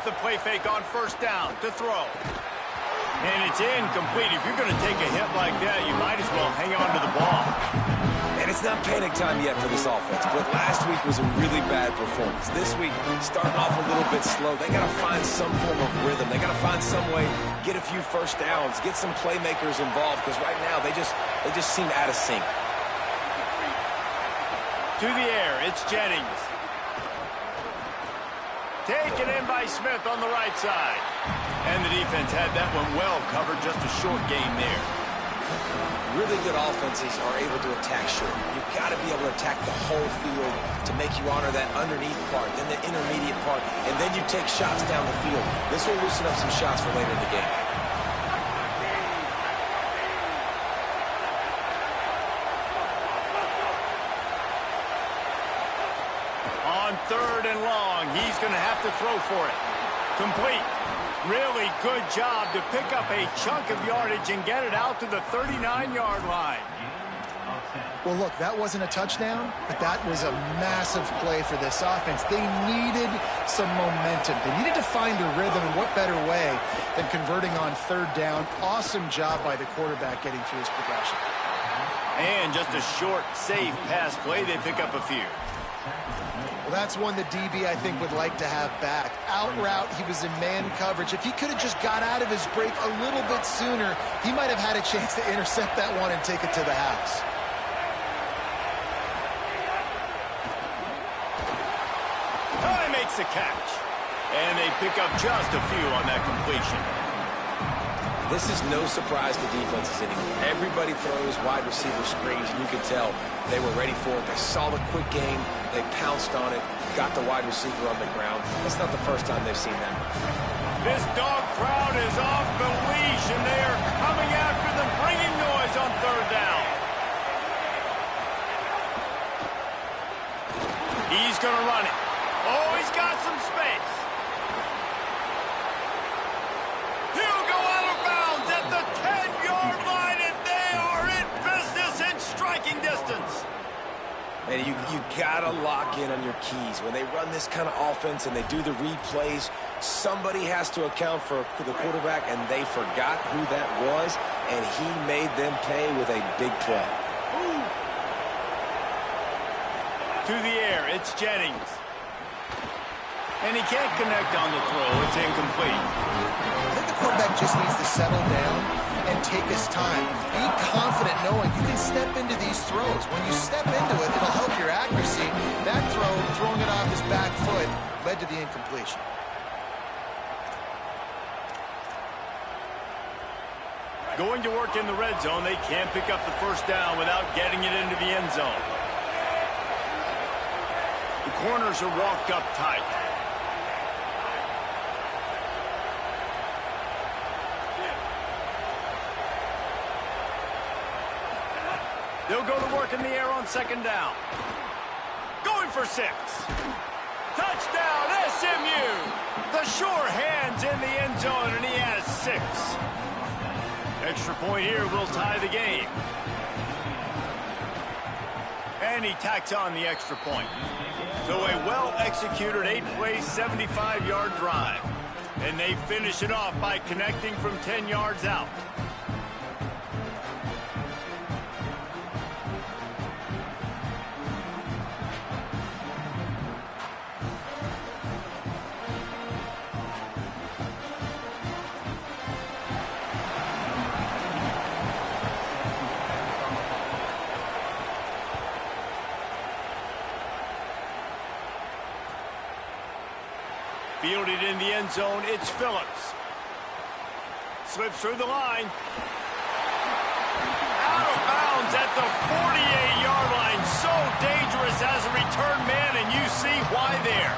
off the play fake on first down to throw. And it's incomplete. If you're going to take a hit like that, you might as well hang on to the ball. And it's not panic time yet for this offense, but last week was a really bad performance. This week, starting off a little bit slow. They got to find some form of rhythm. They got to find some way, get a few first downs, get some playmakers involved, because right now they just seem out of sync. To the air, it's Jennings. Taken in by Smith on the right side. And the defense had that one well covered, just a short game there. Really good offenses are able to attack short. You've got to be able to attack the whole field to make you honor that underneath part, then the intermediate part, and then you take shots down the field. This will loosen up some shots for later in the game. On 3rd and long, he's going to have to throw for it. Complete. Really good job to pick up a chunk of yardage and get it out to the 39-yard line. Well, look, that wasn't a touchdown, but that was a massive play for this offense. They needed some momentum. They needed to find a rhythm, and what better way than converting on 3rd down. Awesome job by the quarterback getting through his progression. And just a short, safe pass play. They pick up a few. Well, that's one the DB, I think, would like to have back. Out route, he was in man coverage. If he could have just got out of his break a little bit sooner, he might have had a chance to intercept that one and take it to the house. Oh, he makes the catch. And they pick up just a few on that completion. This is no surprise to defenses anymore. Everybody throws wide receiver screens, and you can tell they were ready for it. They saw the quick game. They pounced on it, got the wide receiver on the ground. That's not the first time they've seen that. This dog crowd is off the leash, and they are coming after them, bringing noise on 3rd down. He's going to run it. Oh, he's got some space. He'll go out of bounds at the 10-yard line, and they are in business in striking distance. And you got to lock in on your keys. When they run this kind of offense and they do the read plays, somebody has to account for the quarterback, and they forgot who that was, and he made them pay with a big play. To the air, it's Jennings. And he can't connect on the throw. It's incomplete. I think the quarterback just needs to settle down and take his time. Be confident knowing you can step into these throws. When you step into it, it'll help your accuracy. That throw, throwing it off his back foot, led to the incompletion. Going to work in the red zone, they can't pick up the first down without getting it into the end zone. The corners are walked up tight. They'll go to work in the air on 2nd down. Going for 6. Touchdown, SMU! The sure hands in the end zone, and he has 6. Extra point here will tie the game. And he tacks on the extra point. So a well-executed 8-play, 75-yard drive. And they finish it off by connecting from 10 yards out. Fielded in the end zone, it's Phillips. Slips through the line. Out of bounds at the 48-yard line. So dangerous as a return man, and you see why there.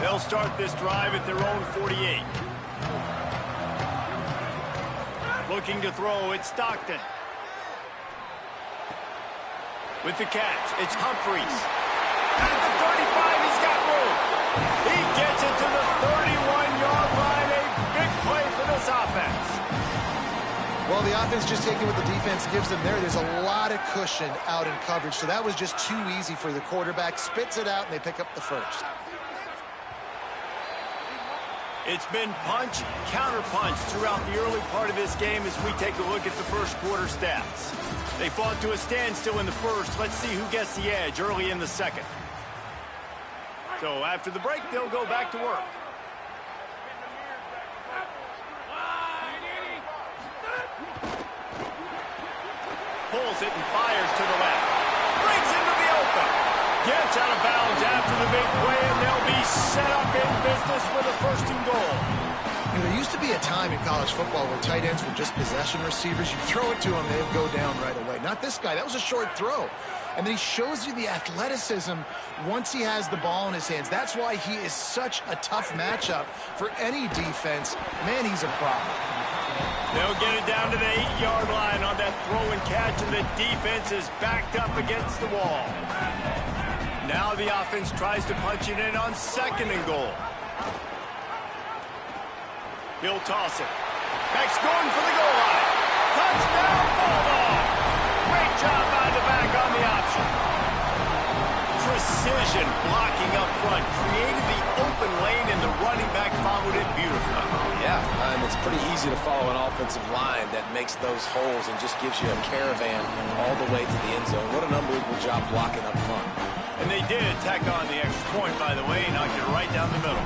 They'll start this drive at their own 48. Looking to throw, it's Stockton. With the catch, it's Humphreys. At the 35, he's got room. He gets it to the 31-yard line. A big play for this offense. Well, the offense just taking what the defense gives them there. There's a lot of cushion out in coverage, so that was just too easy for the quarterback. Spits it out, and they pick up the first. It's been punch, counter-punch throughout the early part of this game as we take a look at the first quarter stats. They fought to a standstill in the first. Let's see who gets the edge early in the second. So after the break, they'll go back to work. Pulls it and fires to the left. Brings into the open. Gets out of bounds after the big play, and they'll be set up in business with a first and goal. You know, there used to be a time in college football where tight ends were just possession receivers. You throw it to them, they'd go down right away. Not this guy. That was a short throw. And then he shows you the athleticism once he has the ball in his hands. That's why he is such a tough matchup for any defense. Man, he's a problem. They'll get it down to the 8-yard line on that throw and catch, and the defense is backed up against the wall. Now the offense tries to punch it in on second and goal. He'll toss it. Beck's going for the goal line. Touchdown, Bulldog! Great job by the back on the option. Precision blocking up front. Created the open lane, and the running back followed it beautifully. Yeah, it's pretty easy to follow an offensive line that makes those holes and just gives you a caravan all the way to the end zone. What an unbelievable job blocking up front. And they did tack on the extra point, by the way, knocked it right down the middle.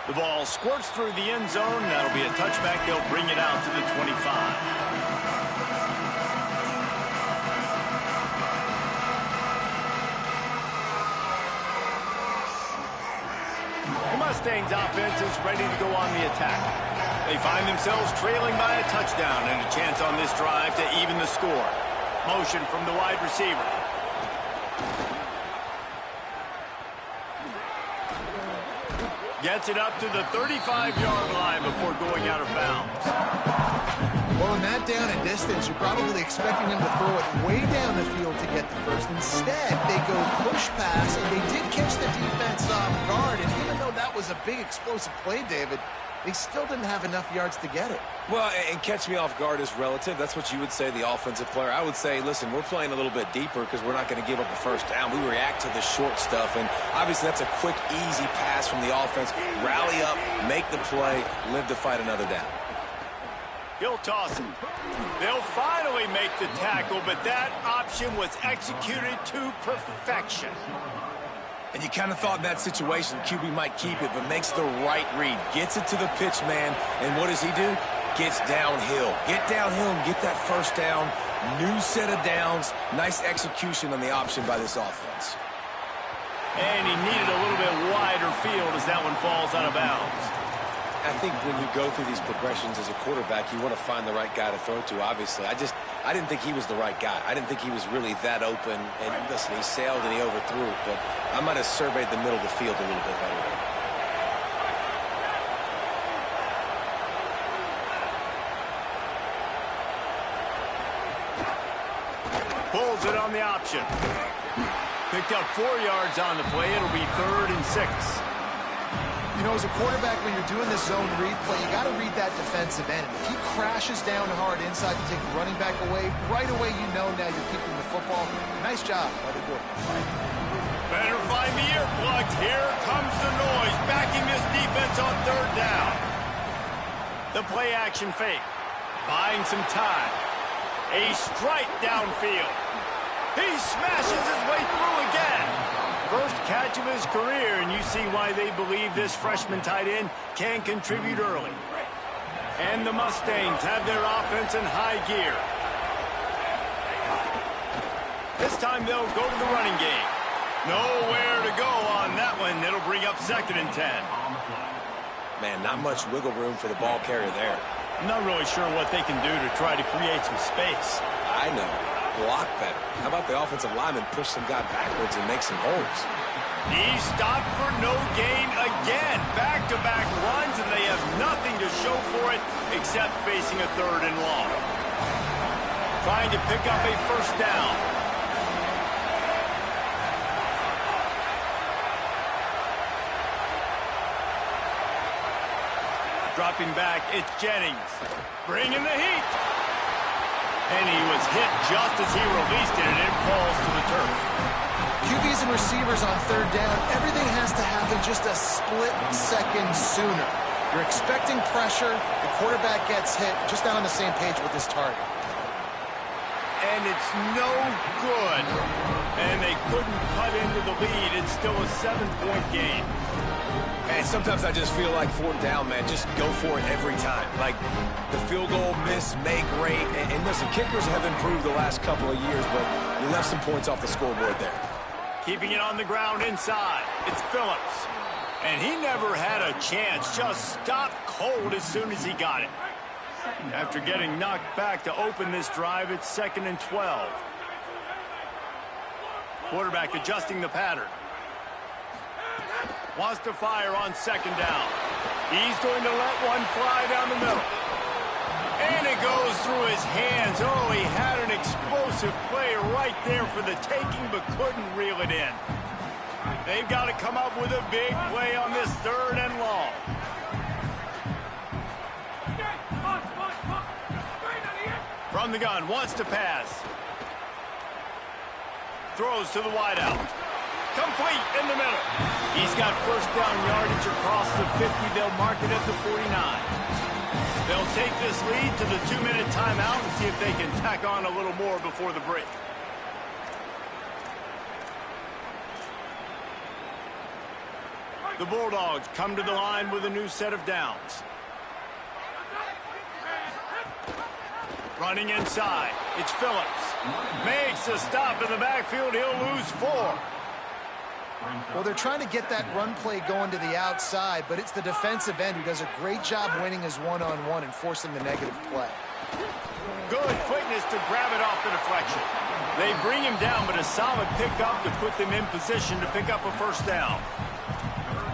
The ball squirts through the end zone. That'll be a touchback. They'll bring it out to the 25. The Mustangs offense is ready to go on the attack. They find themselves trailing by a touchdown and a chance on this drive to even the score. Motion from the wide receiver. Gets it up to the 35-yard line before going out of bounds. Well, in that down and distance, you're probably expecting them to throw it way down the field to get the first. Instead, they go push pass, and they did catch the defense off guard. And even though that was a big explosive play, David, they still didn't have enough yards to get it. Well, and catch me off guard is relative. That's what you would say, the offensive player. I would say, listen, we're playing a little bit deeper because we're not going to give up the first down. We react to the short stuff, and obviously that's a quick, easy pass from the offense. Rally up, make the play, live to fight another down. He'll toss it. They'll finally make the tackle, but that option was executed to perfection. And you kind of thought in that situation QB might keep it, but makes the right read. Gets it to the pitch man, and what does he do? Gets downhill. Get downhill and get that first down. New set of downs. Nice execution on the option by this offense. And he needed a little bit wider field as that one falls out of bounds. I think when you go through these progressions as a quarterback, you want to find the right guy to throw to, obviously. I didn't think he was the right guy. I didn't think he was really that open. And listen, he sailed and he overthrew it, but I might have surveyed the middle of the field a little bit better. Pulls it on the option. Picked up 4 yards on the play. It'll be 3rd and 6. You know, as a quarterback, when you're doing this zone read play, you got to read that defensive end. If he crashes down hard inside to take the running back away, right away you know now you're keeping the football. Nice job by the quarterback. Better find the earplugs. Here comes the noise, backing this defense on 3rd down. The play action fake, buying some time. A strike downfield. He smashes his way through again. First catch of his career, and you see why they believe this freshman tight end can contribute early. And the Mustangs have their offense in high gear. This time they'll go to the running game. Nowhere to go on that one. It'll bring up 2nd and 10. Man, not much wiggle room for the ball carrier there. I'm not really sure what they can do to try to create some space. I know. Block better. How about the offensive lineman push some guy backwards and make some holes? He stopped for no gain again. Back-to-back runs, and they have nothing to show for it except facing a 3rd and long. Trying to pick up a first down. Dropping back, it's Jennings. Bringing the heat. And he was hit just as he released it, and it falls to the turf. QBs and receivers on third down, everything has to happen just a split second sooner. You're expecting pressure, the quarterback gets hit, just not on the same page with his target. And it's no good. And they couldn't cut into the lead. It's still a 7-point game. And sometimes I just feel like fourth down, man, just go for it every time. Like the field goal miss, make rate. And listen, kickers have improved the last couple of years, but you left some points off the scoreboard there. Keeping it on the ground inside. It's Phillips. And he never had a chance. Just stopped cold as soon as he got it. After getting knocked back to open this drive, it's 2nd and 12. Quarterback adjusting the pattern. Wants to fire on 2nd down. He's going to let one fly down the middle. And it goes through his hands. Oh, he had an explosive play right there for the taking, but couldn't reel it in. They've got to come up with a big play on this 3rd and long. From the gun, wants to pass. Throws to the wideout. Complete in the middle. He's got first down yardage across the 50. They'll mark it at the 49. They'll take this lead to the 2-minute timeout and see if they can tack on a little more before the break. The Bulldogs come to the line with a new set of downs. Running inside. It's Phillips. Makes a stop in the backfield. He'll lose 4. Well, they're trying to get that run play going to the outside, but it's the defensive end who does a great job winning his one-on-one and forcing the negative play. Good quickness to grab it off the deflection. They bring him down, but a solid pickup to put them in position to pick up a first down.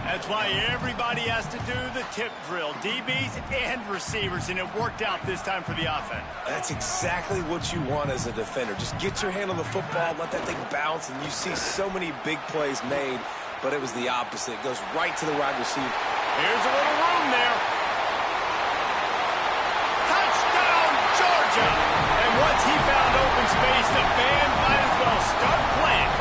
That's why everybody has to do the tip drill, DBs and receivers, and it worked out this time for the offense. That's exactly what you want as a defender. Just get your hand on the football, let that thing bounce, and you see so many big plays made, but it was the opposite. It goes right to the wide receiver. Here's a little room there. Touchdown, Georgia! And once he found open space, the band might as well start playing.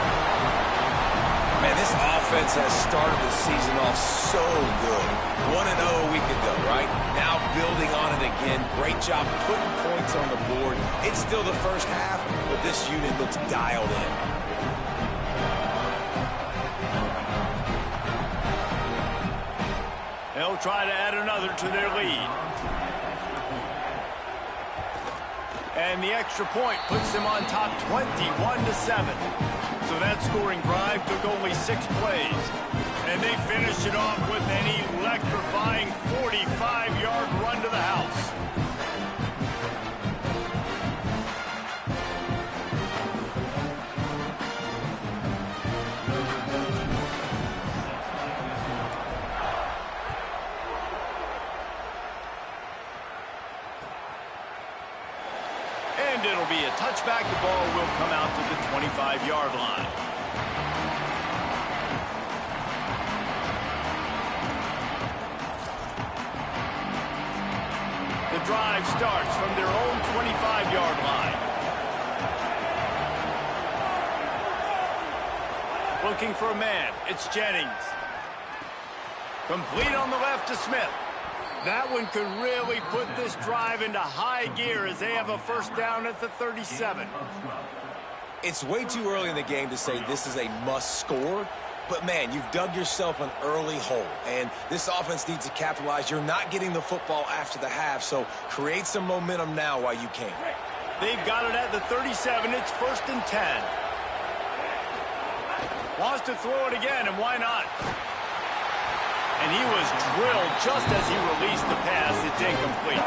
Man, this offense has started the season off so good. 1-0 a week ago, right? Now building on it again. Great job putting points on the board. It's still the first half, but this unit looks dialed in. They'll try to add another to their lead. And the extra point puts them on top 21-7. So that scoring drive took only 6 plays. And they finished it off with an electrifying 45-yard run to the house. And it'll be a touchback. The ball will come out to the 25-yard line. The drive starts from their own 25-yard line. Looking for a man. It's Jennings. Complete on the left to Smith. That one could really put this drive into high gear as they have a first down at the 37. It's way too early in the game to say this is a must score, but man, you've dug yourself an early hole, and this offense needs to capitalize. You're not getting the football after the half, so create some momentum now while you can. They've got it at the 37. It's 1st and 10. Wants to throw it again, and why not? And he was drilled just as he released the pass. It's incomplete.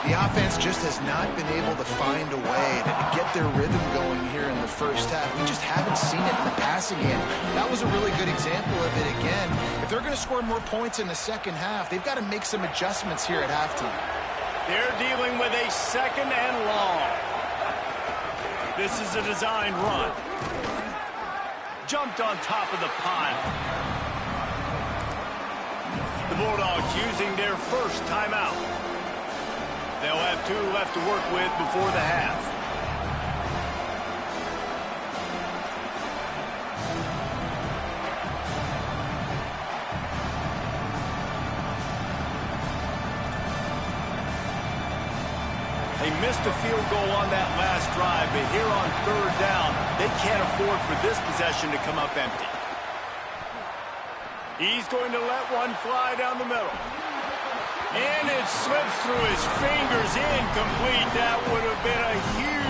The offense just has not been able to find a way to get their rhythm going here in the first half. We just haven't seen it in the passing game. That was a really good example of it again. If they're going to score more points in the second half, they've got to make some adjustments here at halftime. They're dealing with a 2nd and long. This is a designed run. Jumped on top of the pile. The Bulldogs using their first timeout. They'll have 2 left to work with before the half. They missed a field goal on that last drive, but here on 3rd down, they can't afford for this possession to come up empty. He's going to let one fly down the middle. And it slips through his fingers, incomplete. That would have been a huge